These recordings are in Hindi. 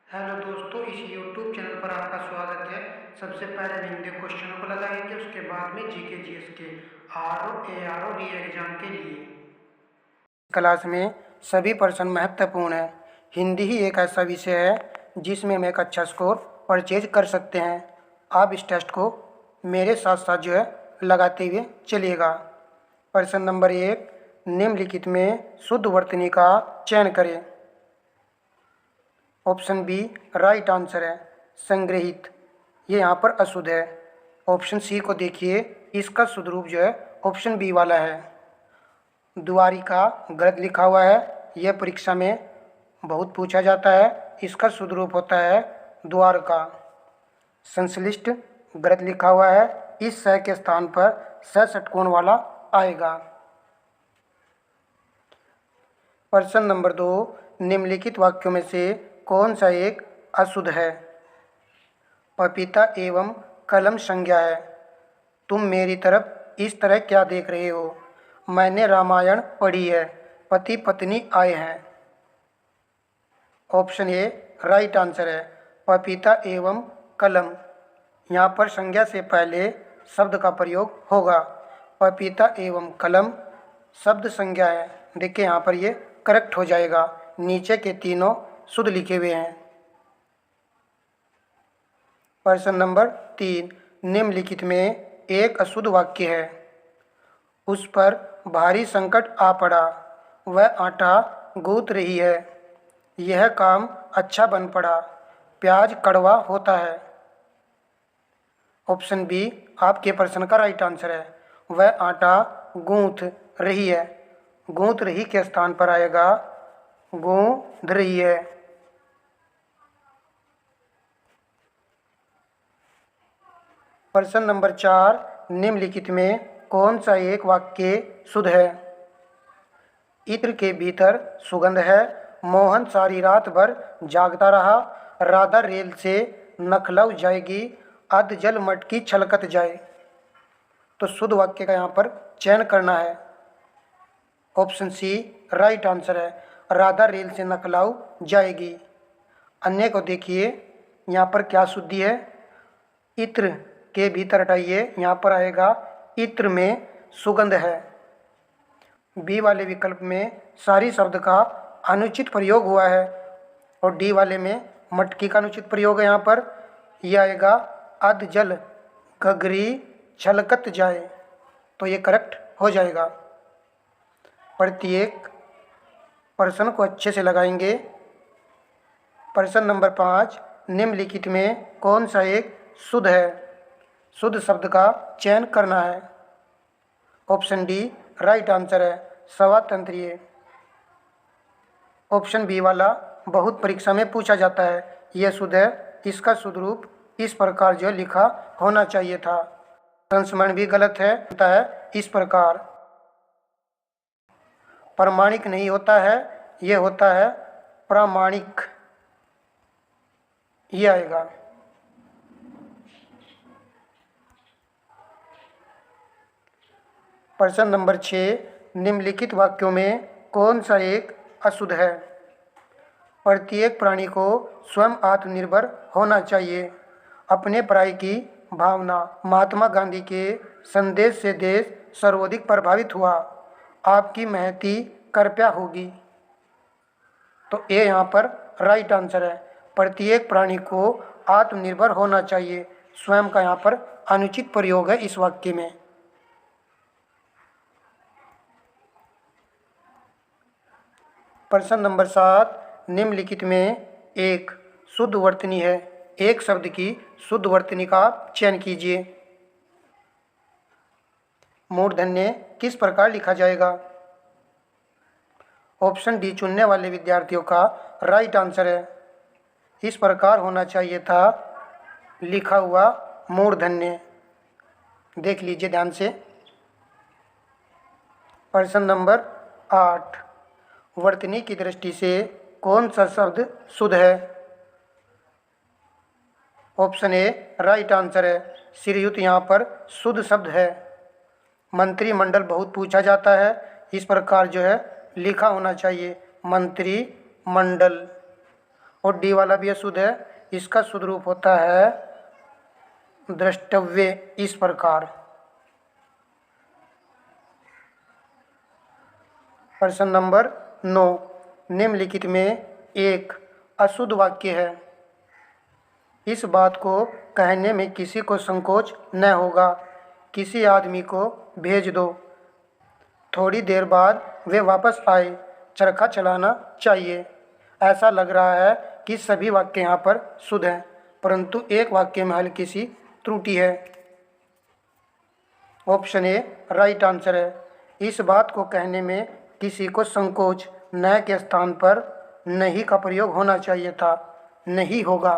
हेलो दोस्तों, इस YouTube चैनल पर आपका स्वागत है। सबसे पहले हम हिंदी क्वेश्चनों को लगाएंगे, उसके बाद में जीके जीएस के आर ओ री एग्जाम के लिए। क्लास में सभी प्रश्न महत्वपूर्ण है। हिंदी ही एक ऐसा विषय है जिसमें हम एक अच्छा स्कोर परचेज कर सकते हैं। आप इस टेस्ट को मेरे साथ साथ जो है लगाते हुए चलिएगा। प्रश्न नंबर 1, निम्नलिखित में शुद्ध वर्तनी का चयन करें। ऑप्शन बी राइट आंसर है, संग्रहित। ये यहाँ पर अशुद्ध है। ऑप्शन सी को देखिए, इसका शुद्ध रूप जो है ऑप्शन बी वाला है। द्वारिका गलत लिखा हुआ है, यह परीक्षा में बहुत पूछा जाता है। इसका शुद्ध रूप होता है द्वारका। संश्लिष्ट गलत लिखा हुआ है, इस स के स्थान पर स षटकोण वाला आएगा। प्रश्न नंबर 2, निम्नलिखित वाक्यों में से कौन सा एक अशुद्ध है। पपीता एवं कलम संज्ञा है। तुम मेरी तरफ इस तरह क्या देख रहे हो। मैंने रामायण पढ़ी है। पति पत्नी आए हैं। ऑप्शन ए राइट आंसर है, पपीता एवं कलम। यहाँ पर संज्ञा से पहले शब्द का प्रयोग होगा। पपीता एवं कलम शब्द संज्ञा है। देखिए यहाँ पर ये करेक्ट हो जाएगा। नीचे के तीनों शुद्ध लिखे हुए हैं। प्रश्न नंबर 3, निम्नलिखित में एक अशुद्ध वाक्य है। उस पर भारी संकट आ पड़ा, वह आटा गूंथ रही है। यह काम अच्छा बन पड़ा, प्याज कड़वा होता है। ऑप्शन बी आपके प्रश्न का राइट आंसर है, वह आटा गूंथ रही है। गूंथ रही के स्थान पर आएगा गूंथ रही है। प्रश्न नंबर 4, निम्नलिखित में कौन सा एक वाक्य शुद्ध है। इत्र के भीतर सुगंध है। मोहन सारी रात भर जागता रहा। राधा रेल से नखलऊ जाएगी, अध जल मटकी छलकत जाए। तो शुद्ध वाक्य का यहाँ पर चयन करना है। ऑप्शन सी राइट आंसर है, राधा रेल से नखलऊ जाएगी। अन्य को देखिए, यहाँ पर क्या शुद्धि है। इत्र के भीतर हटाइए, यहाँ पर आएगा इत्र में सुगंध है। बी वाले विकल्प में सारी शब्द का अनुचित प्रयोग हुआ है और डी वाले में मटकी का अनुचित प्रयोग है। यहाँ पर यह आएगा अध जल घघरी छलकत जाए। तो ये करेक्ट हो जाएगा। प्रत्येक प्रश्न को अच्छे से लगाएंगे। प्रश्न नंबर 5, निम्नलिखित में कौन सा एक शुद्ध है। शुद्ध शब्द का चयन करना है। ऑप्शन डी राइट आंसर है, स्वातंत्र्य। ऑप्शन बी वाला बहुत परीक्षा में पूछा जाता है। यह शुद्ध है। इसका शुद्ध रूप इस प्रकार जो लिखा होना चाहिए था। संस्मरण भी गलत है, होता है इस प्रकार। प्रामाणिक नहीं होता है, यह होता है प्रामाणिक। यह आएगा। प्रश्न नंबर 6, निम्नलिखित वाक्यों में कौन सा एक अशुद्ध है। प्रत्येक प्राणी को स्वयं आत्मनिर्भर होना चाहिए। अपने पराई की भावना। महात्मा गांधी के संदेश से देश सर्वाधिक प्रभावित हुआ। आपकी महती कृपया होगी। तो ये यहाँ पर राइट आंसर है, प्रत्येक प्राणी को आत्मनिर्भर होना चाहिए। स्वयं का यहाँ पर अनुचित प्रयोग है इस वाक्य में। प्रश्न नंबर 7, निम्नलिखित में एक शुद्ध वर्तनी है। एक शब्द की शुद्ध वर्तनी का चयन कीजिए। मूर्धन्य किस प्रकार लिखा जाएगा। ऑप्शन डी चुनने वाले विद्यार्थियों का राइट आंसर है। इस प्रकार होना चाहिए था लिखा हुआ मूर्धन्य। देख लीजिए ध्यान से। प्रश्न नंबर 8, वर्तनी की दृष्टि से कौन सा शब्द शुद्ध है। ऑप्शन ए राइट आंसर है, श्रीयुत यहाँ पर शुद्ध शब्द है। मंत्रिमंडल बहुत पूछा जाता है, इस प्रकार जो है लिखा होना चाहिए मंत्रिमंडल। और डी वाला भी अशुद्ध है। इसका शुद्ध रूप होता है द्रष्टव्य, इस प्रकार। प्रश्न नंबर 9, निम्नलिखित में एक अशुद्ध वाक्य है। इस बात को कहने में किसी को संकोच न होगा, किसी आदमी को भेज दो, थोड़ी देर बाद वे वापस आए, चरखा चलाना चाहिए। ऐसा लग रहा है कि सभी वाक्य यहाँ पर शुद्ध हैं, परंतु एक वाक्य में हल्की सी त्रुटि है। ऑप्शन ए राइट आंसर है। इस बात को कहने में किसी को संकोच न के स्थान पर नहीं का प्रयोग होना चाहिए था, नहीं होगा।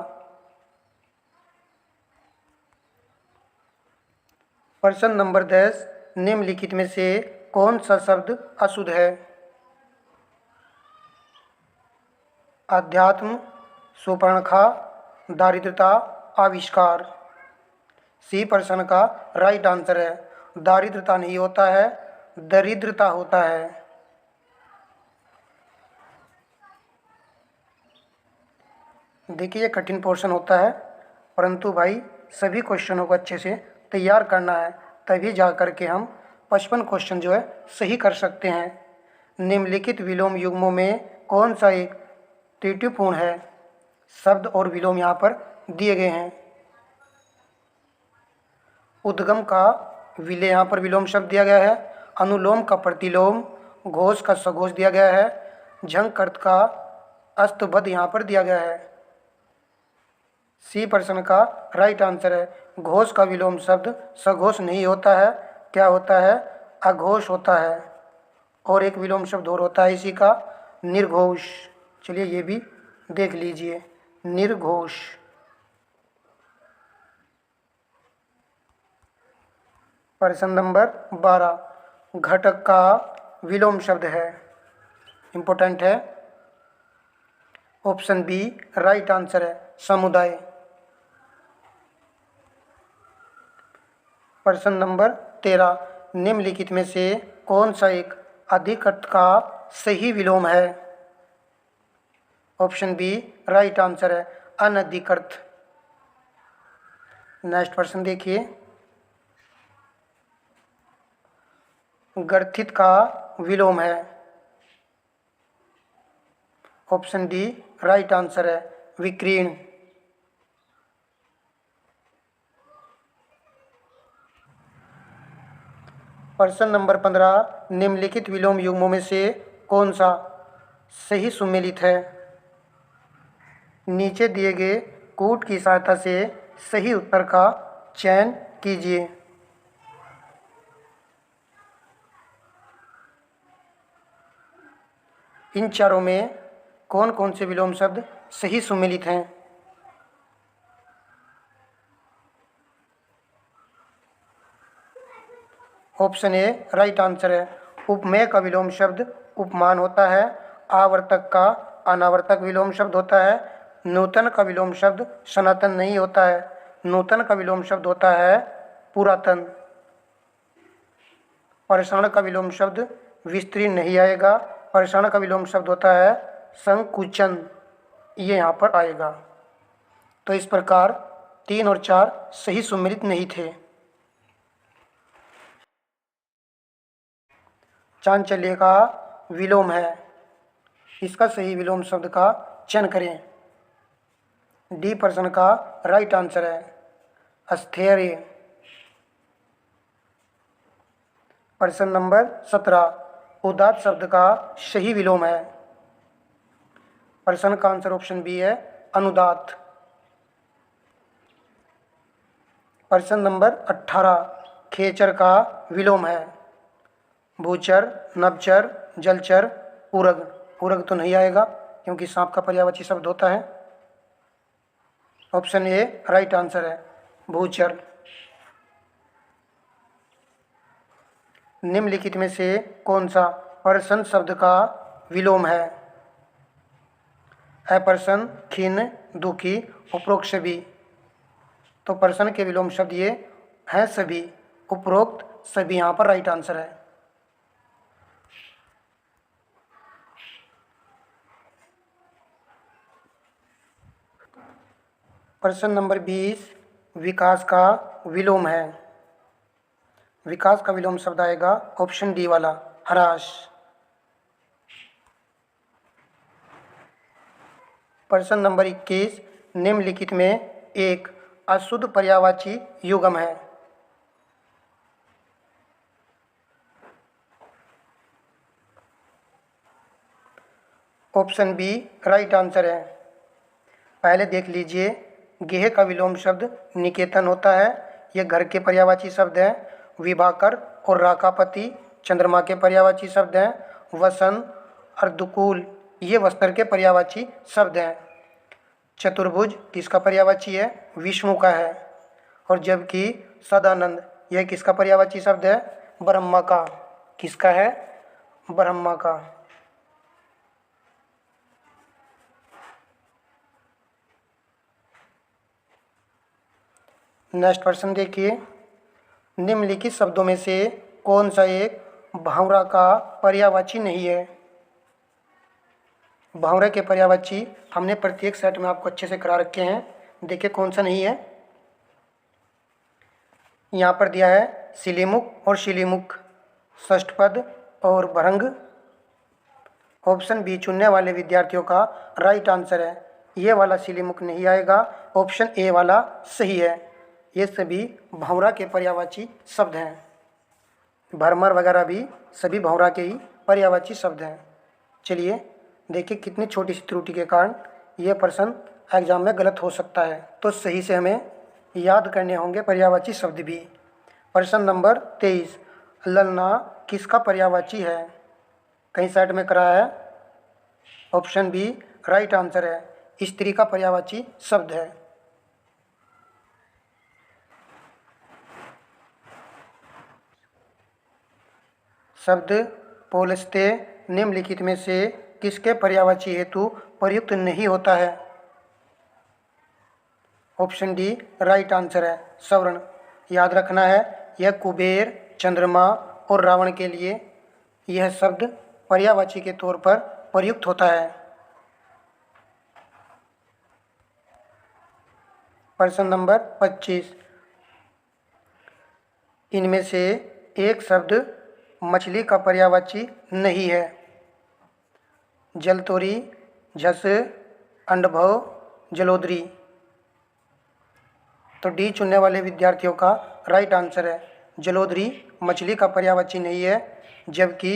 प्रश्न नंबर 10, निम्नलिखित में से कौन सा शब्द अशुद्ध है? अध्यात्म, सुपर्णखा, दारिद्रता, आविष्कार। सी प्रश्न का राइट आंसर है। दारिद्रता नहीं होता है, दरिद्रता होता है। देखिए, ये कठिन पोर्शन होता है, परंतु भाई सभी क्वेश्चनों को अच्छे से तैयार करना है, तभी जा कर के हम 55 क्वेश्चन जो है सही कर सकते हैं। निम्नलिखित विलोम युग्मों में कौन सा एक त्रुटिपूर्ण है? शब्द और विलोम यहाँ पर दिए गए हैं। उद्गम का विलय यहाँ पर विलोम शब्द दिया गया है। अनुलोम का प्रतिलोम, घोष का सघोष दिया गया है। झंग अर्थ का अस्तबद्ध यहाँ पर दिया गया है। सी प्रश्न का राइट आंसर है। घोष का विलोम शब्द सघोष नहीं होता है, क्या होता है? अघोष होता है। और एक विलोम शब्द और होता है इसी का, निर्घोष। चलिए ये भी देख लीजिए, निर्घोष। प्रश्न नंबर 12, घटक का विलोम शब्द है, इम्पोर्टेंट है। ऑप्शन बी राइट आंसर है, समुदाय। प्रश्न नंबर 13, निम्नलिखित में से कौन सा एक अधिक अर्थ का सही विलोम है? ऑप्शन बी राइट आंसर है, अनधिक अर्थ। नेक्स्ट प्रश्न देखिए, ग्रथित का विलोम है। ऑप्शन डी राइट आंसर है, विकीर्ण। प्रश्न नंबर 15, निम्नलिखित विलोम युग्मों में से कौन सा सही सुमेलित है? नीचे दिए गए कूट की सहायता से सही उत्तर का चयन कीजिए। इन चारों में कौन कौन से विलोम शब्द सही सुमेलित हैं? ऑप्शन ए राइट आंसर है। उपमेय का विलोम शब्द उपमान होता है। आवर्तक का अनावर्तक विलोम शब्द होता है। नूतन का विलोम शब्द सनातन नहीं होता है। नूतन का विलोम शब्द होता है पुरातन। पर्षण का विलोम शब्द विस्तीर्ण नहीं आएगा। पर्षण का विलोम शब्द होता है संकुचन, ये यहाँ पर आएगा। तो इस प्रकार 3 और 4 सही सुमेलित नहीं थे। चांचल्य का विलोम है, इसका सही विलोम शब्द का चयन करें। डी प्रश्न का राइट आंसर है, अस्थैर्य। प्रश्न नंबर 17, उदात्त शब्द का सही विलोम है। प्रश्न का आंसर ऑप्शन बी है, अनुदात्त। प्रश्न नंबर 18, खेचर का विलोम है। भूचर, नभचर, जलचर, उरग। उरग तो नहीं आएगा क्योंकि सांप का पर्यायवाची शब्द होता है। ऑप्शन ए राइट आंसर है, भूचर। निम्नलिखित में से कौन सा प्रश्न शब्द का विलोम है? अप्रसन्न, खिन्न, दुखी, उपरोक्त सभी। तो प्रश्न के विलोम शब्द ये हैं सभी, उपरोक्त सभी यहाँ पर राइट आंसर है। प्रश्न नंबर 20 विकास का विलोम है। विकास का विलोम शब्द आएगा ऑप्शन डी वाला ह्रास। प्रश्न नंबर 21 निम्नलिखित में एक अशुद्ध पर्यायवाची युग्म है। ऑप्शन बी राइट आंसर है। पहले देख लीजिए, गेह का विलोम शब्द निकेतन होता है। यह घर के पर्यायवाची शब्द है। विभाकर और राकापति चंद्रमा के पर्यायवाची शब्द हैं। वसन, अर्धकूल ये वस्त्र के पर्यायवाची शब्द हैं। चतुर्भुज किसका पर्यायवाची है? विष्णु का है। और जबकि सदानंद यह किसका पर्यायवाची शब्द है? ब्रह्मा का। किसका है? ब्रह्मा का। नेक्स्ट प्रश्न देखिए, निम्नलिखित शब्दों में से कौन सा एक भावरा का पर्यायवाची नहीं है? भावरा के पर्यायवाची हमने प्रत्येक सेट में आपको अच्छे से करा रखे हैं। देखिए कौन सा नहीं है। यहाँ पर दिया है शिलीमुख और शिलीमुख, षष्ठपद और भरंग। ऑप्शन बी चुनने वाले विद्यार्थियों का राइट आंसर है। ये वाला शिलीमुख नहीं आएगा, ऑप्शन ए वाला सही है। ये सभी भंवरा के पर्यायवाची शब्द हैं। भरमर वगैरह भी सभी भंवरा के ही पर्यायवाची शब्द हैं। चलिए देखिए कितनी छोटी सी त्रुटि के कारण यह प्रश्न एग्जाम में गलत हो सकता है, तो सही से हमें याद करने होंगे पर्यायवाची शब्द भी। प्रश्न नंबर 23 ललना किसका पर्यायवाची है? कहीं साइड में कराया है। ऑप्शन बी राइट आंसर है। स्त्री का पर्यायवाची शब्द है। शब्द पोलस्ते निम्नलिखित में से किसके पर्यायवाची हेतु प्रयुक्त नहीं होता है? ऑप्शन डी राइट आंसर है। सवर्ण। याद रखना है, यह कुबेर, चंद्रमा और रावण के लिए यह शब्द पर्यायवाची के तौर पर प्रयुक्त होता है। प्रश्न नंबर 25 इनमें से एक शब्द मछली का पर्यायवाची नहीं है। जलतोरी, झस, अंडभव, जलोदरी। तो डी चुनने वाले विद्यार्थियों का राइट आंसर है। जलोदरी मछली का पर्यायवाची नहीं है, जबकि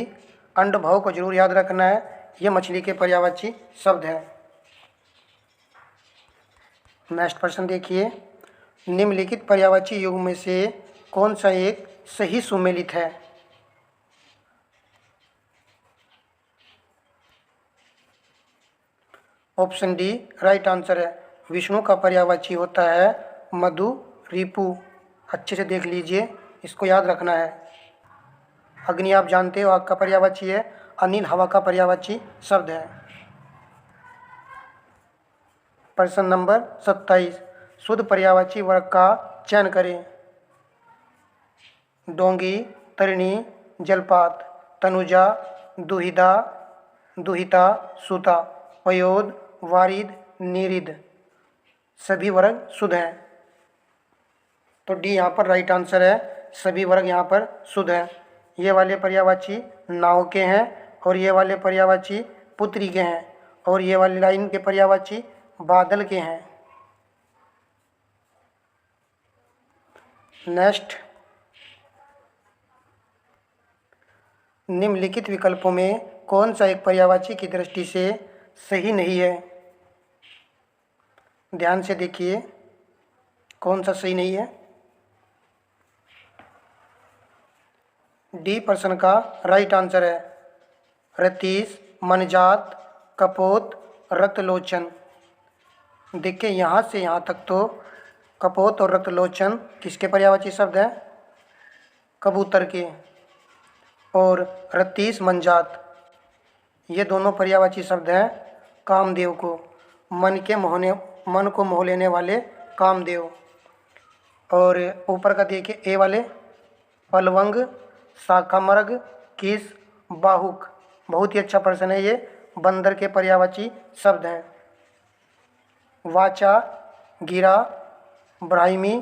अंडभव को जरूर याद रखना है, यह मछली के पर्यायवाची शब्द है। नेक्स्ट प्रश्न देखिए, निम्नलिखित पर्यायवाची युग्म में से कौन सा एक सही सुमेलित है? ऑप्शन डी राइट आंसर है। विष्णु का पर्यायवाची होता है मधु, रिपु। अच्छे से देख लीजिए, इसको याद रखना है। अग्नि आप जानते हो आग का पर्यायवाची है। अनिल हवा का पर्यायवाची शब्द है। प्रश्न नंबर 27 शुद्ध पर्यायवाची वर्ग का चयन करें। डोंगी, तरिणी, जलपात, तनुजा, दुहिदा, दुहिता, सुता, पयोद, वारिद, नीरिद। सभी वर्ग शुद्ध हैं, तो डी यहाँ पर राइट आंसर है। सभी वर्ग यहाँ पर शुद्ध हैं। ये वाले पर्यायवाची नाव के हैं और ये वाले पर्यायवाची पुत्री के हैं और ये वाली लाइन के पर्यायवाची बादल के हैं। नेक्स्ट, निम्नलिखित विकल्पों में कौन सा एक पर्यायवाची की दृष्टि से सही नहीं है? ध्यान से देखिए कौन सा सही नहीं है। डी प्रश्न का राइट आंसर है। रतीश, मनजात, कपोत, रक्तलोचन। देखिए यहाँ से यहाँ तक तो कपोत और रक्तलोचन किसके पर्यायवाची शब्द हैं? कबूतर के। और रतीश, मनजात ये दोनों पर्यायवाची शब्द हैं कामदेव को। मन को मोह लेने वाले कामदेव। और ऊपर का देखिए ए वाले पलवंग, शाखामर्ग, किस, बाहुक। बहुत ही अच्छा प्रश्न है ये। बंदर के पर्यायवाची शब्द हैं। वाचा गिरा, ब्राह्मी,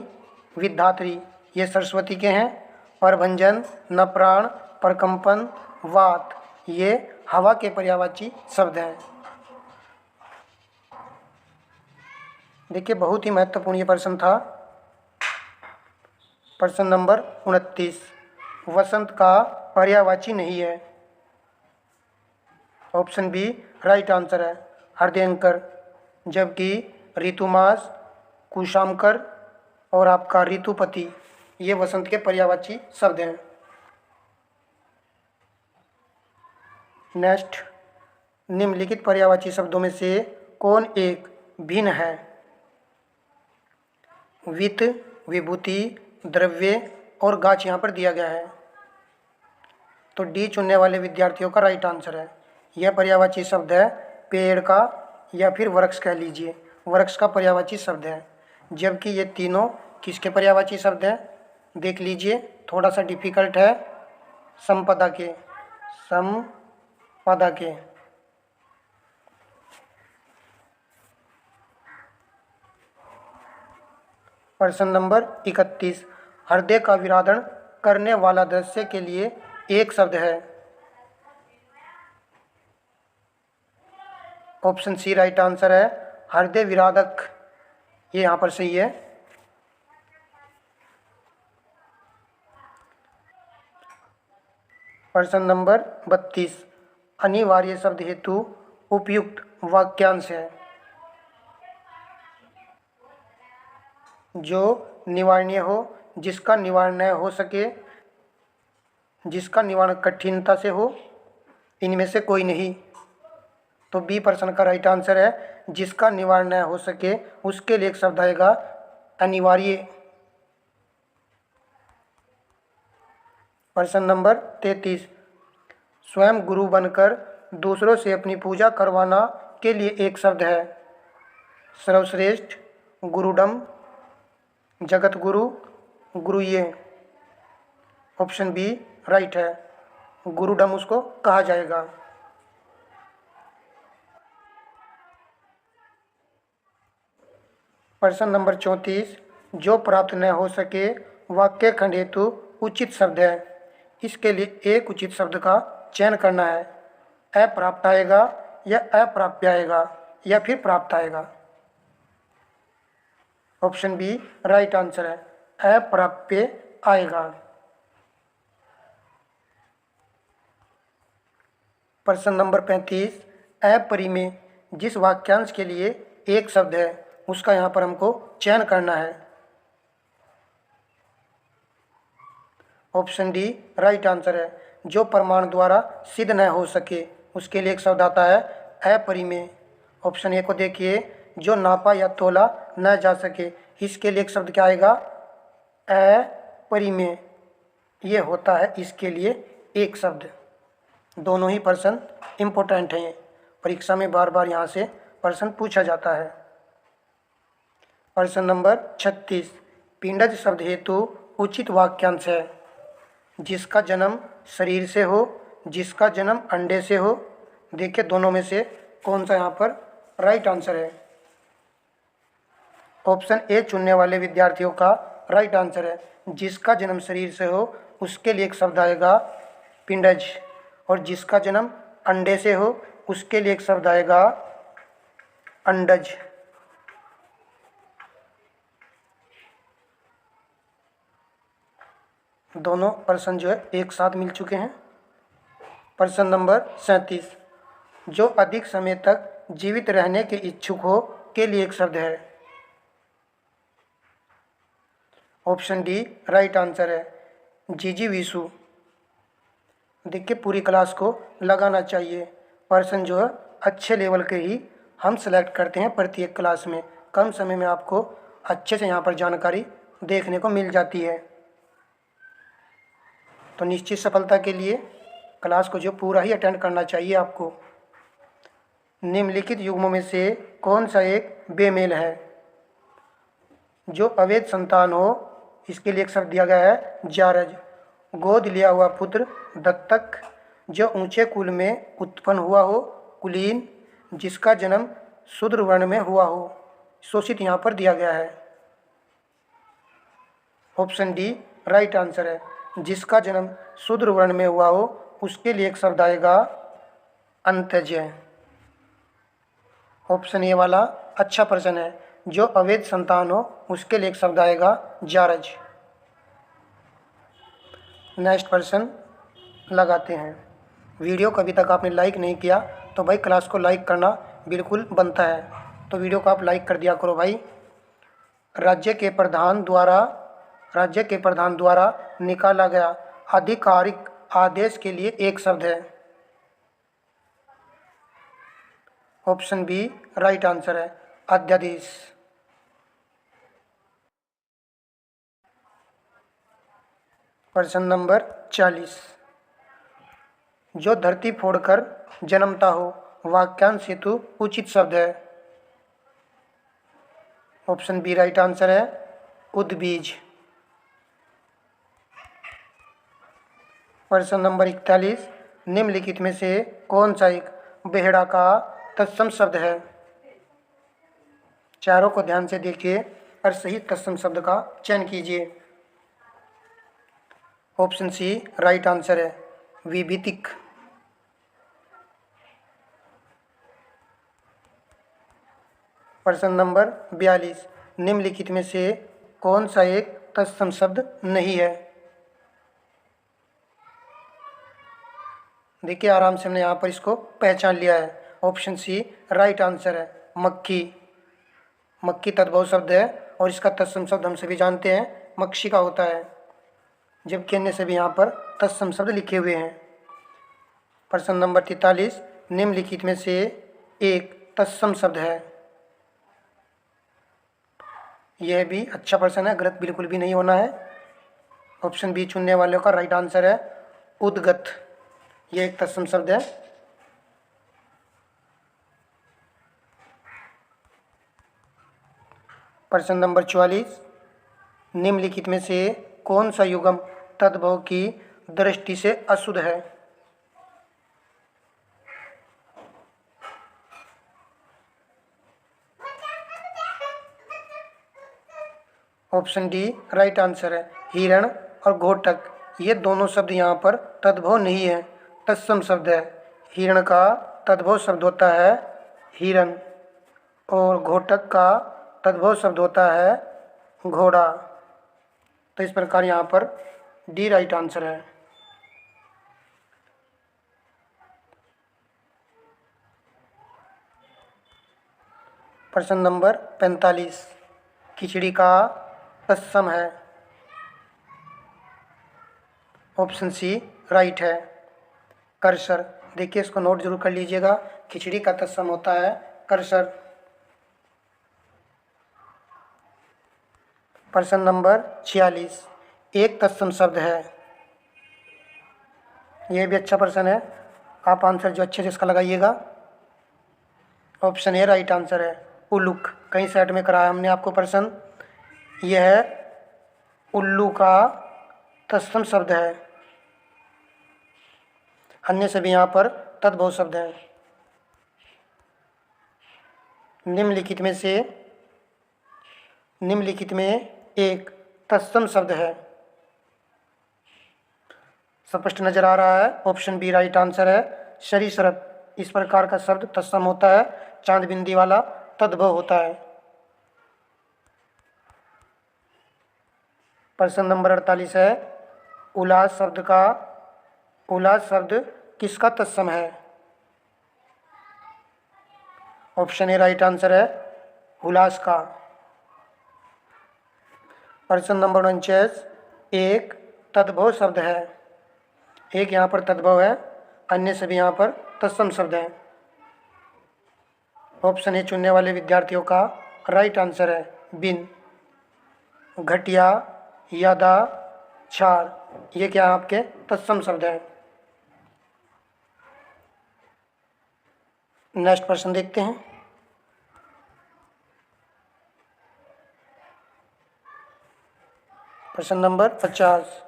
विद्धात्री ये सरस्वती के हैं। प्रभंजन, नप्राण, प्रकंपन, वात ये हवा के पर्यायवाची शब्द हैं। देखिए बहुत ही महत्वपूर्ण ये प्रश्न था। प्रश्न नंबर 29, वसंत का पर्यायवाची नहीं है। ऑप्शन बी राइट आंसर है हृदयंकर, जबकि ऋतुमास, कुशामकर और आपका ऋतुपति ये वसंत के पर्यायवाची शब्द हैं। नेक्स्ट, निम्नलिखित पर्यायवाची शब्दों में से कौन एक भिन्न है? वित्त, विभूति, द्रव्य और गाछ यहाँ पर दिया गया है। तो डी चुनने वाले विद्यार्थियों का राइट आंसर है। यह पर्यायवाची शब्द है पेड़ का या फिर वृक्ष कह लीजिए, वृक्ष का पर्यायवाची शब्द है। जबकि ये तीनों किसके पर्यायवाची शब्द हैं? देख लीजिए, थोड़ा सा डिफिकल्ट है। संपदा के, संपदा के। प्रश्न नंबर 31, हृदय का विराधन करने वाला दृश्य के लिए एक शब्द है। ऑप्शन सी राइट आंसर है हृदय विराधक, ये यहाँ पर सही है। प्रश्न नंबर 32, अनिवार्य शब्द हेतु उपयुक्त वाक्यांश है। जो निवारणीय हो, जिसका निवारण न हो सके, जिसका निवारण कठिनता से हो, इनमें से कोई नहीं। तो बी प्रश्न का राइट आंसर है जिसका निवारण न हो सके, उसके लिए एक शब्द आएगा अनिवार्य। प्रश्न नंबर 33, स्वयं गुरु बनकर दूसरों से अपनी पूजा करवाना के लिए एक शब्द है। सर्वश्रेष्ठ, गुरुडम, Jagat Guru, गुरुये। Option B right है, गुरुडम उसको कहा जाएगा। प्रश्न नंबर 34, जो प्राप्त न हो सके वाक्य खंड हेतु उचित शब्द है। इसके लिए एक उचित शब्द का चयन करना है। अप्राप्त आएगा या अप्राप्य आएगा या फिर प्राप्त आएगा। ऑप्शन बी राइट आंसर है अप्राप्य आएगा। प्रश्न नंबर 35, अपरिमेय जिस वाक्यांश के लिए एक शब्द है उसका यहाँ पर हमको चयन करना है। ऑप्शन डी राइट आंसर है जो प्रमाण द्वारा सिद्ध न हो सके, उसके लिए एक शब्द आता है अपरिमेय। ऑप्शन ए को देखिए, जो नापा या तोला न जा सके, इसके लिए एक शब्द क्या आएगा? अपरिमेय। ये होता है इसके लिए एक शब्द। दोनों ही प्रश्न इम्पोर्टेंट हैं, परीक्षा में बार बार यहाँ से प्रश्न पूछा जाता है। प्रश्न नंबर 36, पिंडज शब्द हेतु उचित वाक्यांश है। जिसका जन्म शरीर से हो, जिसका जन्म अंडे से हो। देखिए दोनों में से कौन सा यहाँ पर राइट आंसर है। ऑप्शन ए चुनने वाले विद्यार्थियों का राइट आंसर है जिसका जन्म शरीर से हो, उसके लिए एक शब्द आएगा पिंडज। और जिसका जन्म अंडे से हो, उसके लिए एक शब्द आएगा अंडज। दोनों प्रश्न जो है एक साथ मिल चुके हैं। प्रश्न नंबर 37, जो अधिक समय तक जीवित रहने के इच्छुक हो के लिए एक शब्द है। ऑप्शन डी राइट आंसर है जिजीविषु। देखिए पूरी क्लास को लगाना चाहिए। प्रश्न जो है अच्छे लेवल के ही हम सेलेक्ट करते हैं प्रत्येक क्लास में। कम समय में आपको अच्छे से यहाँ पर जानकारी देखने को मिल जाती है। तो निश्चित सफलता के लिए क्लास को जो पूरा ही अटेंड करना चाहिए आपको। निम्नलिखित युग्मों में से कौन सा एक बेमेल है? जो अवैध संतान हो, इसके लिए एक शब्द दिया गया है जारज। गोद लिया हुआ पुत्र दत्तक। जो ऊंचे कुल में उत्पन्न हुआ हो कुलीन। जिसका जन्म शूद्र वर्ण में हुआ हो, शोषित यहाँ पर दिया गया है। ऑप्शन डी राइट आंसर है। जिसका जन्म शूद्र वर्ण में हुआ हो उसके लिए एक शब्द आएगा अंत्यज। ऑप्शन ए वाला अच्छा प्रश्न है। जो अवैध संतान हो उसके लिए एक शब्द आएगा जारज। नेक्स्ट प्रश्न लगाते हैं। वीडियो को अभी तक आपने लाइक नहीं किया तो भाई क्लास को लाइक करना बिल्कुल बनता है, तो वीडियो को आप लाइक कर दिया करो भाई। राज्य के प्रधान द्वारा निकाला गया आधिकारिक आदेश के लिए एक शब्द है। ऑप्शन बी राइट आंसर है, अध्यादेश। प्रश्न नंबर 40। जो धरती फोड़कर जन्मता हो वाक्यांश हेतु उचित शब्द है। ऑप्शन बी राइट आंसर है, उद्बीज। प्रश्न नंबर 41। निम्नलिखित में से कौन सा एक बेहड़ा का तत्सम शब्द है। चारों को ध्यान से देखिए और सही तत्सम शब्द का चयन कीजिए। ऑप्शन सी राइट आंसर है, विभीतिक। प्रश्न नंबर 42। निम्नलिखित में से कौन सा एक तत्सम शब्द नहीं है। देखिए आराम से हमने यहाँ पर इसको पहचान लिया है। ऑप्शन सी राइट आंसर है, मक्खी। मक्खी तद्भव शब्द है और इसका तत्सम शब्द हम सभी जानते हैं मक्षी का होता है, जबकि अन्य सभी यहाँ पर तत्सम शब्द लिखे हुए हैं। प्रश्न नंबर 43। निम्नलिखित में से एक तत्सम शब्द है। यह भी अच्छा प्रश्न है, गलत बिल्कुल भी नहीं होना है। ऑप्शन बी चुनने वालों का राइट आंसर है, उद्गत। यह एक तत्सम शब्द है। प्रश्न नंबर 44। निम्नलिखित में से कौन सा युग्म तद्भव की दृष्टि से अशुद्ध है। ऑप्शन डी राइट आंसर है, हिरण और घोटक। ये दोनों शब्द यहाँ पर तद्भव नहीं है, तत्सम शब्द है। हिरण का तद्भव शब्द होता है हिरण और घोटक का तद्भव शब्द होता है घोड़ा। तो इस प्रकार यहाँ पर डी राइट आंसर है। प्रश्न नंबर 45। खिचड़ी का तत्सम है। ऑप्शन सी राइट है, कर्सर। देखिए इसको नोट जरूर कर लीजिएगा, खिचड़ी का तत्सम होता है कर्सर। प्रश्न नंबर 46। एक तत्सम शब्द है। यह भी अच्छा प्रश्न है, आप आंसर जो अच्छे से इसका लगाइएगा। ऑप्शन ए राइट आंसर है, उल्लूक। कहीं सेट में कराया हमने आपको प्रश्न, यह उल्लू का तत्सम शब्द है। अन्य सभी यहाँ पर तद्भव शब्द हैं। निम्नलिखित में एक तत्सम शब्द है। स्पष्ट नजर आ रहा है, ऑप्शन बी राइट आंसर है, सरीसृप। इस प्रकार का शब्द तत्सम होता है, चांद बिंदी वाला तद्भव होता है। प्रश्न नंबर 48 है, उल्लास शब्द किसका तत्सम है। ऑप्शन ए राइट आंसर है, हुलास का। प्रश्न नंबर 49। एक तद्भव शब्द है। एक यहाँ पर तद्भव है, अन्य सभी यहाँ पर तत्सम शब्द हैं। ऑप्शन ए चुनने वाले विद्यार्थियों का राइट आंसर है, बिन। घटिया, यादा, छार, ये क्या आपके तत्सम शब्द हैं। नेक्स्ट प्रश्न देखते हैं। प्रश्न नंबर 50।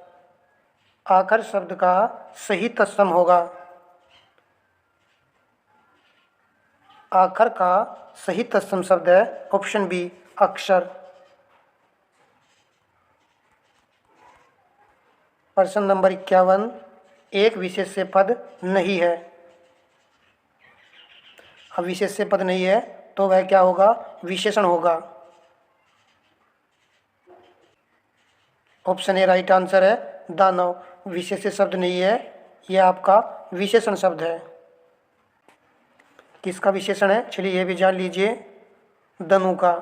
आखर शब्द का सही तत्सम होगा। आखर का सही तत्सम शब्द है ऑप्शन बी अक्षर। प्रश्न नंबर 51, एक विशेष्य पद नहीं है। अब विशेष्य पद नहीं है तो वह क्या होगा, विशेषण होगा। ऑप्शन ए राइट आंसर है दानव। विशेष्य शब्द नहीं है, यह आपका विशेषण शब्द है। किसका विशेषण है, चलिए ये भी जान लीजिए, दनु का।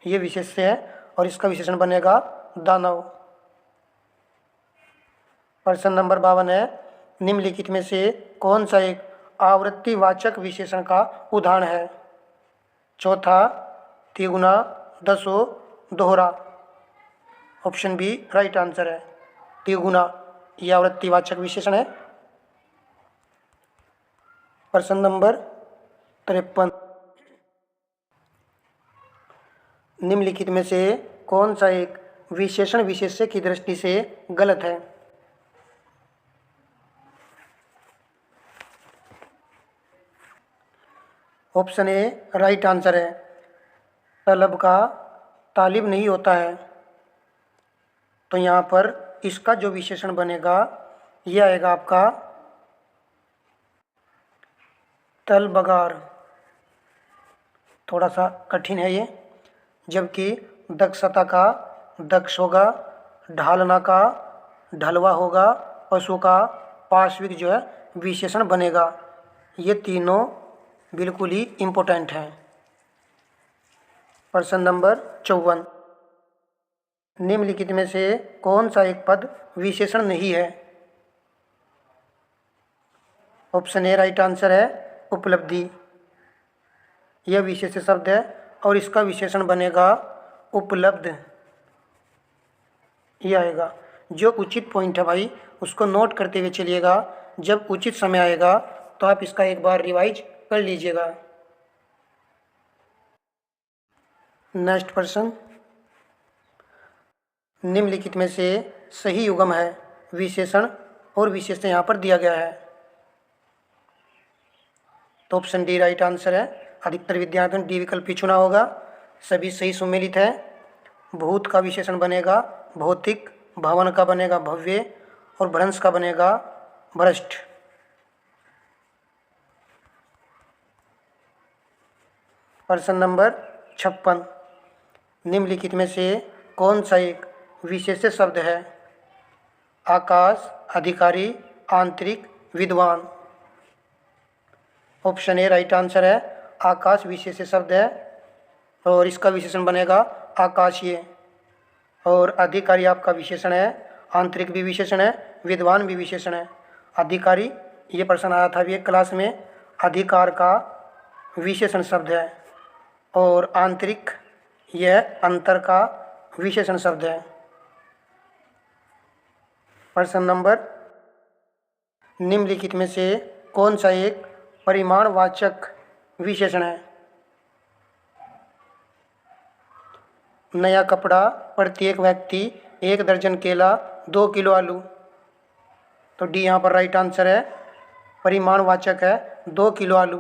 ये विशेष्य है और इसका विशेषण बनेगा दानव। प्रश्न नंबर 52 है, निम्नलिखित में से कौन सा एक आवृत्तिवाचक विशेषण का उदाहरण है। चौथा, तिगुना, दसो, दोहरा। ऑप्शन बी राइट आंसर है तिगुना, यह आवृत्तिवाचक विशेषण है। प्रश्न नंबर 53, निम्नलिखित में से कौन सा एक विशेषण विशेष्य की दृष्टि से गलत है। ऑप्शन ए राइट आंसर है तलब का तालिब नहीं होता है। तो यहाँ पर इसका जो विशेषण बनेगा यह आएगा आपका तलबगार। थोड़ा सा कठिन है ये। जबकि दक्षता का दक्ष होगा, ढालना का ढलवा होगा, पशु का पार्श्विक जो है विशेषण बनेगा। ये तीनों बिल्कुल ही इम्पोर्टेंट हैं। प्रश्न नंबर 54, निम्नलिखित में से कौन सा एक पद विशेषण नहीं है। ऑप्शन ए राइट आंसर है उपलब्धि। यह विशेष्य शब्द है और इसका विशेषण बनेगा उपलब्ध। यह आएगा। जो उचित पॉइंट है भाई उसको नोट करते हुए चलिएगा, जब उचित समय आएगा तो आप इसका एक बार रिवाइज कर लीजिएगा। नेक्स्ट प्रश्न, निम्नलिखित में से सही युग्म है। विशेषण और विशेषण यहाँ पर दिया गया है। तो ऑप्शन डी राइट आंसर है। अधिकतर विद्यार्थियों ने डी विकल्प ही चुना होगा। सभी सही सुमेलित है। भूत का विशेषण बनेगा भौतिक, भवन का बनेगा भव्य और भ्रंश का बनेगा भ्रष्ट। प्रश्न नंबर 56, निम्नलिखित में से कौन सा एक विशेष्य शब्द है। आकाश, अधिकारी, आंतरिक, विद्वान। ऑप्शन ए राइट आंसर है आकाश विशेष्य शब्द है और इसका विशेषण बनेगा आकाशीय। और अधिकारी आपका विशेषण है, आंतरिक भी विशेषण है, विद्वान भी विशेषण है। अधिकारी, ये प्रश्न आया था अभी एक क्लास में, अधिकार का विशेषण शब्द है और आंतरिक यह अंतर का विशेषण शब्द है। प्रश्न नंबर, निम्नलिखित में से कौन सा एक परिमाणवाचक विशेषण है। नया कपड़ा, प्रत्येक व्यक्ति, 1 दर्जन केला, 2 किलो आलू। तो डी यहाँ पर राइट आंसर है, परिमाणवाचक है 2 किलो आलू।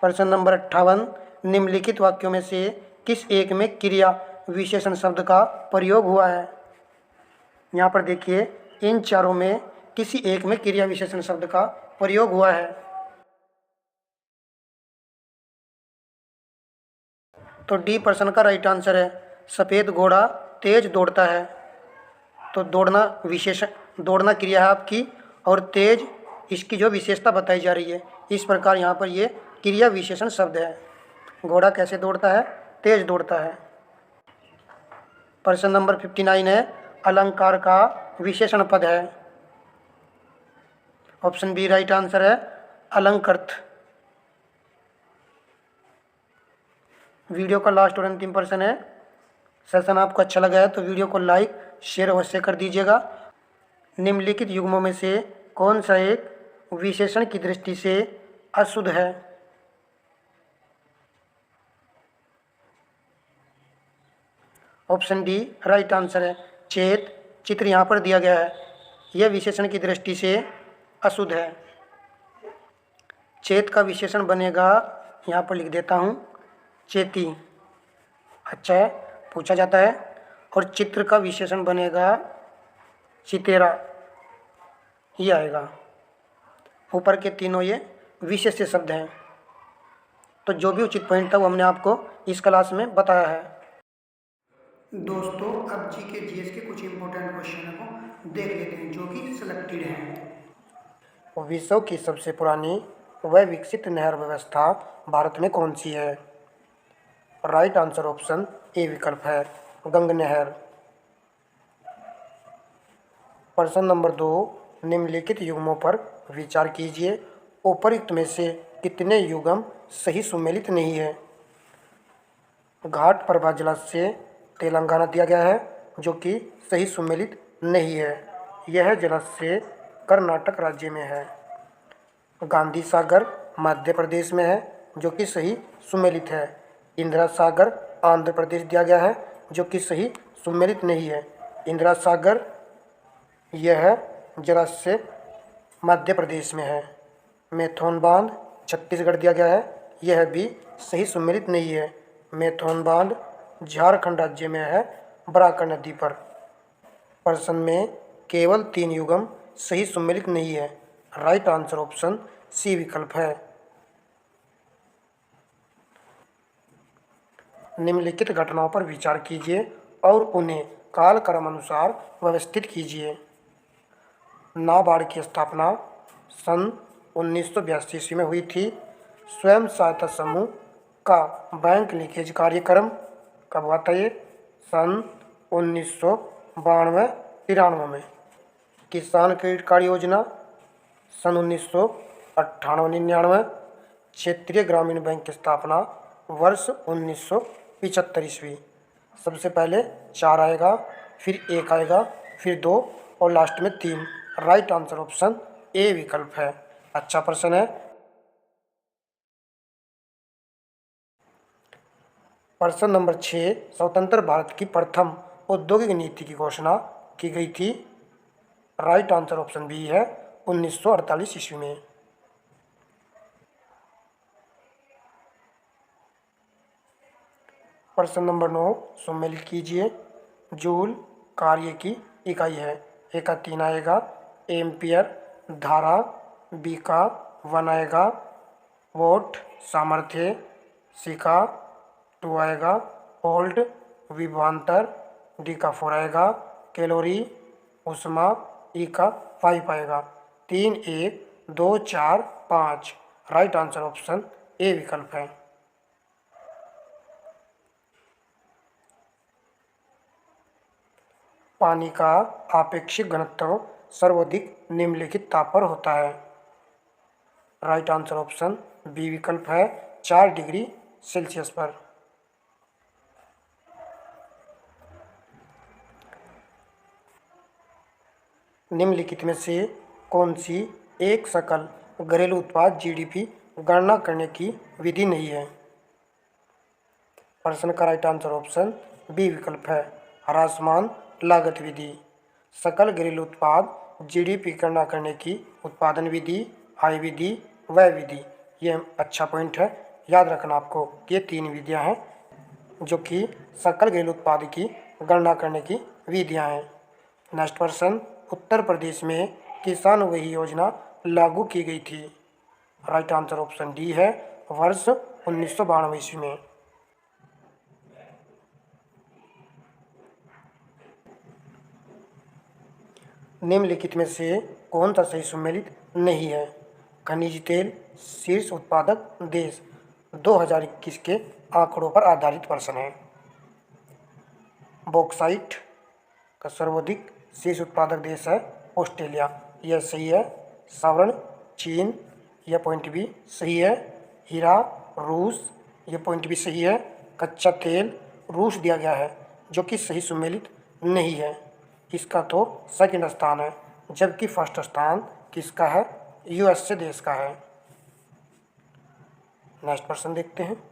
प्रश्न नंबर 58, निम्नलिखित वाक्यों में से किस एक में क्रिया विशेषण शब्द का प्रयोग हुआ है। यहाँ पर देखिए इन चारों में किसी एक में क्रिया विशेषण शब्द का प्रयोग हुआ है। तो डी प्रश्न का राइट आंसर है। सफ़ेद घोड़ा तेज दौड़ता है। तो दौड़ना विशेषण, दौड़ना क्रिया है आपकी और तेज इसकी जो विशेषता बताई जा रही है। इस प्रकार यहाँ पर ये क्रिया विशेषण शब्द है। घोड़ा कैसे दौड़ता है, तेज दौड़ता है। प्रश्न नंबर 59 है, अलंकार का विशेषण पद है। ऑप्शन बी राइट आंसर है अलंकृत। वीडियो का लास्ट और अंतिम प्रश्न है। सेशन आपको अच्छा लगा है तो वीडियो को लाइक शेयर अवश्य कर दीजिएगा। निम्नलिखित युग्मों में से कौन सा एक विशेषण की दृष्टि से अशुद्ध है। ऑप्शन डी राइट आंसर है चेत। चित्र यहाँ पर दिया गया है, यह विशेषण की दृष्टि से अशुद्ध है। चेत का विशेषण बनेगा, यहाँ पर लिख देता हूँ, चेती। अच्छा है, पूछा जाता है। और चित्र का विशेषण बनेगा चितेरा, ये आएगा। ऊपर के तीनों ये विशेष्य शब्द हैं। तो जो भी उचित पॉइंट था वो हमने आपको इस क्लास में बताया है। दोस्तों, अब जीके जीएस के कुछ इंपॉर्टेंट क्वेश्चन को देख लेते हैं जो कि सिलेक्टेड हैं। विश्व की सबसे पुरानी व विकसित नहर व्यवस्था भारत में कौन सी है? राइट आंसर ऑप्शन ए विकल्प है, गंग नहर। प्रश्न नंबर 2, निम्नलिखित युग्मों पर विचार कीजिए। उपर्युक्त में से कितने युग्म सही सुमेलित नहीं है? घाट प्रभा जलाशय तेलंगाना दिया गया है जो कि सही सुमेलित नहीं है। यह जलाशय कर्नाटक राज्य में है। गांधी सागर मध्य प्रदेश में है जो कि सही सुमेलित है। इंदिरा सागर आंध्र प्रदेश दिया गया है जो कि सही सुमेलित नहीं है। इंदिरा सागर यह जलाशय मध्य प्रदेश में है। मैथोन बांध छत्तीसगढ़ दिया गया है, यह भी सही सुमेलित नहीं है। मैथोन बांध झारखंड राज्य में है, बराकर नदी पर। प्रश्न में केवल 3 युग्म सही सुमेलित नहीं है। राइट आंसर ऑप्शन सी विकल्प है। निम्नलिखित घटनाओं पर विचार कीजिए और उन्हें कालक्रम अनुसार व्यवस्थित कीजिए। नाबार्ड की स्थापना सन 1982 ईस्वी में हुई थी। स्वयं सहायता समूह का बैंक लीकेज कार्यक्रम कब हुआ था? ये सन 1992-93 में। किसान क्रेडिट कार्ड योजना सन 1998-99। क्षेत्रीय ग्रामीण बैंक की स्थापना वर्ष 1975 ईस्वी। सबसे पहले 4 आएगा, फिर 1 आएगा, फिर 2 और लास्ट में 3। राइट आंसर ऑप्शन ए विकल्प है। अच्छा प्रश्न है। प्रश्न नंबर 6, स्वतंत्र भारत की प्रथम औद्योगिक नीति की घोषणा की गई थी। राइट आंसर ऑप्शन बी है, 1948 ईस्वी में। प्रश्न नंबर 9 सम्मिलित कीजिए। जूल कार्य की इकाई है। ए का 3 आएगा, एम्पियर धारा, बी का 1 आएगा, वोट सामर्थ्य, सी का 2 आएगा, वोल्ट विभवांतर, डी का 4 आएगा, कैलोरी ऊष्मा, ई का 5 आएगा। 3 1 2 4 5। राइट आंसर ऑप्शन ए विकल्प है। पानी का आपेक्षिक घनत्व सर्वाधिक निम्नलिखित ताप पर होता है। राइट आंसर ऑप्शन बी विकल्प है, 4 डिग्री सेल्सियस पर। निम्नलिखित में से कौन सी एक सकल घरेलू उत्पाद जीडीपी गणना करने की विधि नहीं है? प्रश्न का राइट आंसर ऑप्शन बी विकल्प है, ह्रासमान लागत विधि। सकल घरेलू उत्पाद जीडीपी गणना करने की उत्पादन विधि, आय विधि, व्यय विधि। ये अच्छा पॉइंट है, याद रखना आपको। ये 3 विधियां हैं जो कि सकल घरेलू उत्पाद की गणना करने की विधियां हैं। नेक्स्ट प्रश्न, उत्तर प्रदेश में किसान वही योजना लागू की गई थी। राइट आंसर ऑप्शन डी है, वर्ष 1992 ईस्वी में। निम्नलिखित में से कौन सा सही सुमेलित नहीं है? खनिज तेल शीर्ष उत्पादक देश 2021 के आंकड़ों पर आधारित प्रश्न है। बॉक्साइट का सर्वाधिक शीर्ष उत्पादक देश है ऑस्ट्रेलिया, यह सही है। सावरण चीन, यह पॉइंट भी सही है। हीरा रूस, यह पॉइंट भी सही है। कच्चा तेल रूस दिया गया है जो कि सही सुमेलित नहीं है। इसका तो सेकंड स्थान है, जबकि फर्स्ट स्थान किसका है? यूएसए देश का है। नेक्स्ट प्रश्न देखते हैं।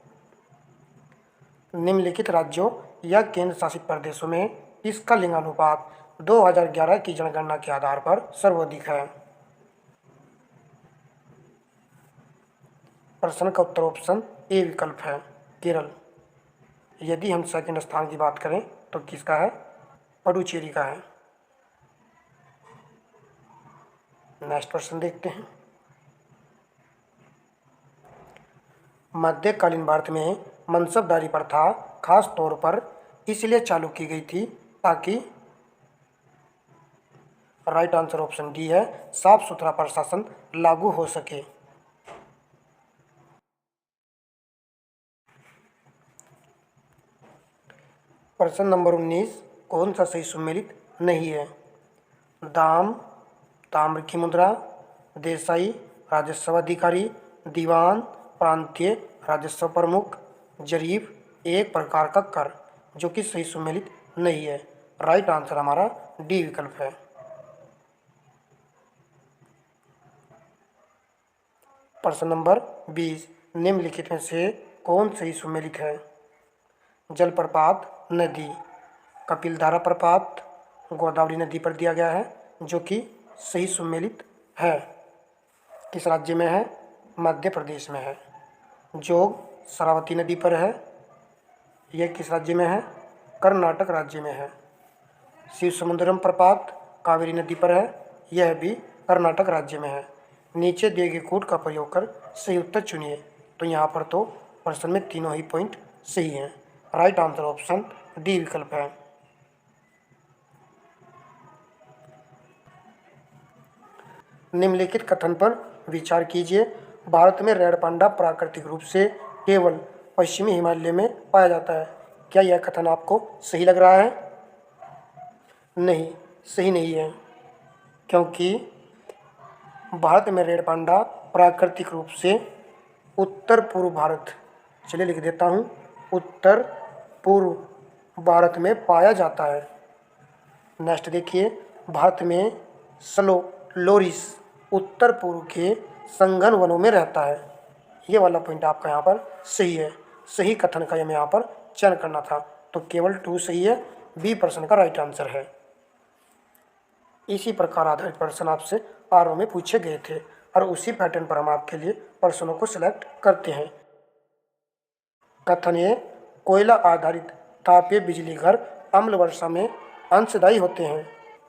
निम्नलिखित राज्यों या केंद्र शासित प्रदेशों में इसका लिंगानुपात 2011 की जनगणना के आधार पर सर्वाधिक है? प्रश्न का उत्तर ऑप्शन ए विकल्प है, केरल। यदि हम सेकंड स्थान की बात करें तो किसका है? पुडुचेरी का है। नेक्स्ट प्रश्न देखते हैं। मध्यकालीन भारत में मनसबदारी प्रथा खास तौर पर इसलिए चालू की गई थी ताकि, राइट आंसर ऑप्शन डी है, साफ सुथरा प्रशासन लागू हो सके। प्रश्न नंबर 19 कौन सा सही सुमेलित नहीं है? दाम, ताम्र की मुद्रा, देसाई, राजस्व अधिकारी, दीवान, प्रांतीय राजस्व प्रमुख, जरीफ, एक प्रकार का कर, जो कि सही सुमेलित नहीं है। राइट आंसर हमारा डी विकल्प है। प्रश्न नंबर 20 निम्नलिखित में से कौन सही सुमेलित है? जलप्रपात, नदी, कपिलधारा प्रपात, गोदावरी नदी पर दिया गया है, जो कि सही सुमेलित है। किस राज्य में है? मध्य प्रदेश में है। जोग शरावती नदी पर है, यह किस राज्य में है? कर्नाटक राज्य में है। शिव समुद्रम प्रपात कावेरी नदी पर है, यह भी कर्नाटक राज्य में है। नीचे दिए गए कोड का प्रयोग कर सही उत्तर चुनिए। तो यहाँ पर तो प्रश्न में तीनों ही पॉइंट सही हैं। राइट आंसर ऑप्शन डी विकल्प है। निम्नलिखित कथन पर विचार कीजिए। भारत में रेड पांडा प्राकृतिक रूप से केवल पश्चिमी हिमालय में पाया जाता है। क्या यह कथन आपको सही लग रहा है? नहीं, सही नहीं है, क्योंकि भारत में रेड पांडा प्राकृतिक रूप से उत्तर पूर्व भारत, चलिए लिख देता हूँ, उत्तर पूर्व भारत में पाया जाता है। नेक्स्ट देखिए, भारत में स्लो लोरिस उत्तर पूर्व के संघन वनों में रहता है। ये वाला पॉइंट आपका यहाँ पर सही है। सही कथन का हमें यहाँ पर चयन करना था, तो केवल 2 सही है। बी प्रश्न का राइट आंसर है। इसी प्रकार आधारित प्रश्न आपसे आरओ में पूछे गए थे और उसी पैटर्न पर हम आपके लिए प्रश्नों को सिलेक्ट करते हैं। कथन ए, कोयला आधारित तापीय बिजली घर अम्ल वर्षा में अंशदायी होते हैं,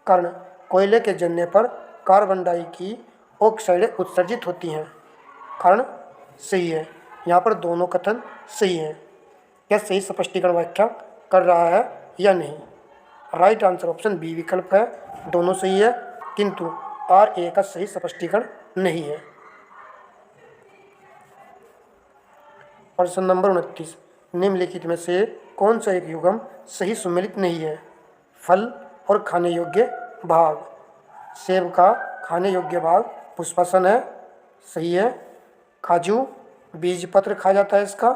कारण कोयले के जलने पर कार्बन डाइऑक्साइड उत्सर्जित होती हैं। कारण सही है। यहाँ पर दोनों कथन सही हैं। क्या सही स्पष्टीकरण व्याख्या कर रहा है या नहीं? राइट आंसर ऑप्शन बी विकल्प है। दोनों सही है, किंतु आर ए का सही स्पष्टीकरण नहीं है। प्रश्न नंबर 29 निम्नलिखित में से कौन सा एक युग्म सही सुमेलित नहीं है? फल और खाने योग्य भाग। सेब का खाने योग्य भाग पुष्पासन है, सही है। काजू बीज पत्र खाया जाता है इसका।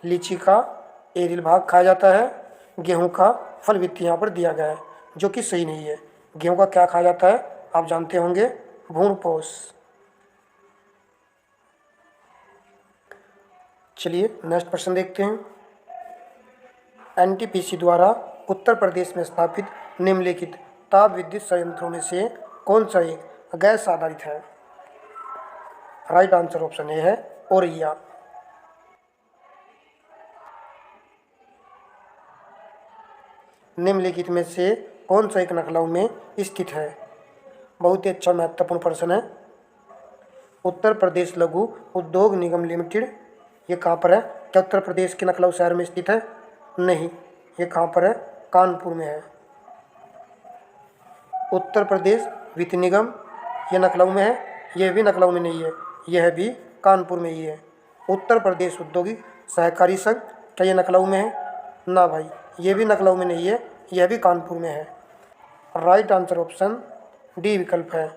लीची का एरिल भाग खाया जाता है। गेहूं का फल वित्त यहाँ पर दिया गया है, जो कि सही नहीं है। गेहूं का क्या खाया जाता है आप जानते होंगे? भूणपोष। चलिए नेक्स्ट प्रश्न देखते हैं। एनटीपीसी द्वारा उत्तर प्रदेश में स्थापित निम्नलिखित ताप विद्युत संयंत्रों में से कौन सा एक गैस आधारित है? राइट आंसर ऑप्शन ए है, ओरैया। निम्नलिखित में से कौन सा एक लखनऊ में स्थित है? बहुत ही अच्छा महत्वपूर्ण प्रश्न है। उत्तर प्रदेश लघु उद्योग निगम लिमिटेड, ये कहाँ पर है? क्या उत्तर प्रदेश के लखनऊ शहर में स्थित है? नहीं, ये कहाँ पर है? कानपुर में है। उत्तर प्रदेश वित्त निगम, ये लखनऊ में है, यह भी लखनऊ में नहीं है, यह भी कानपुर में ही है। उत्तर प्रदेश औद्योगिक सहकारी संघ, क्या ये लखनऊ में है? ना भाई, ये भी लखनऊ में नहीं है, यह भी कानपुर में है। राइट आंसर ऑप्शन डी विकल्प है,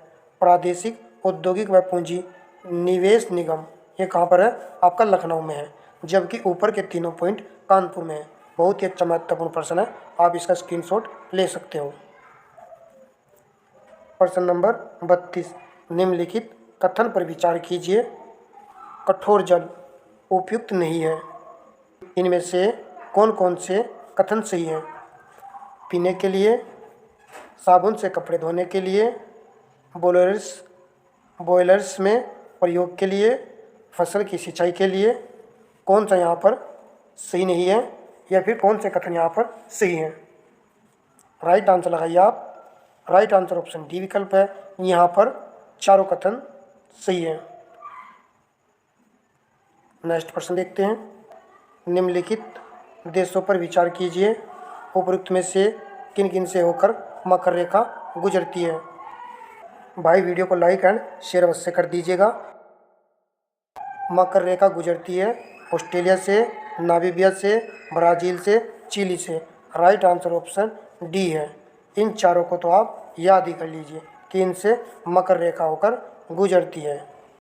प्रादेशिक औद्योगिक व पूंजी निवेश निगम, ये कहाँ पर है? आपका लखनऊ में है, जबकि ऊपर के तीनों पॉइंट कानपुर में है। बहुत ही अच्छा महत्वपूर्ण प्रश्न है, आप इसका स्क्रीनशॉट ले सकते हो। प्रश्न नंबर 32 निम्नलिखित कथन पर विचार कीजिए। कठोर जल उपयुक्त नहीं है। इनमें से कौन कौन से कथन सही हैं? पीने के लिए, साबुन से कपड़े धोने के लिए, बॉयलर्स में प्रयोग के लिए, फसल की सिंचाई के लिए कौन सा यहाँ पर सही नहीं है, या फिर कौन से कथन यहाँ पर सही हैं। राइट आंसर लगाइए आप। राइट आंसर ऑप्शन डी विकल्प है, यहाँ पर चारों कथन सही हैं। नेक्स्ट प्रश्न देखते हैं। निम्नलिखित देशों पर विचार कीजिए, उपरोक्त में से किन किन से होकर मकर रेखा गुजरती है। भाई वीडियो को लाइक एंड शेयर अवश्य कर दीजिएगा। मकर रेखा गुजरती है ऑस्ट्रेलिया से, नामीबिया से, ब्राज़ील से, चिली से। राइट आंसर ऑप्शन डी है। इन चारों को तो आप याद ही कर लीजिए कि इनसे मकर रेखा होकर गुजरती है।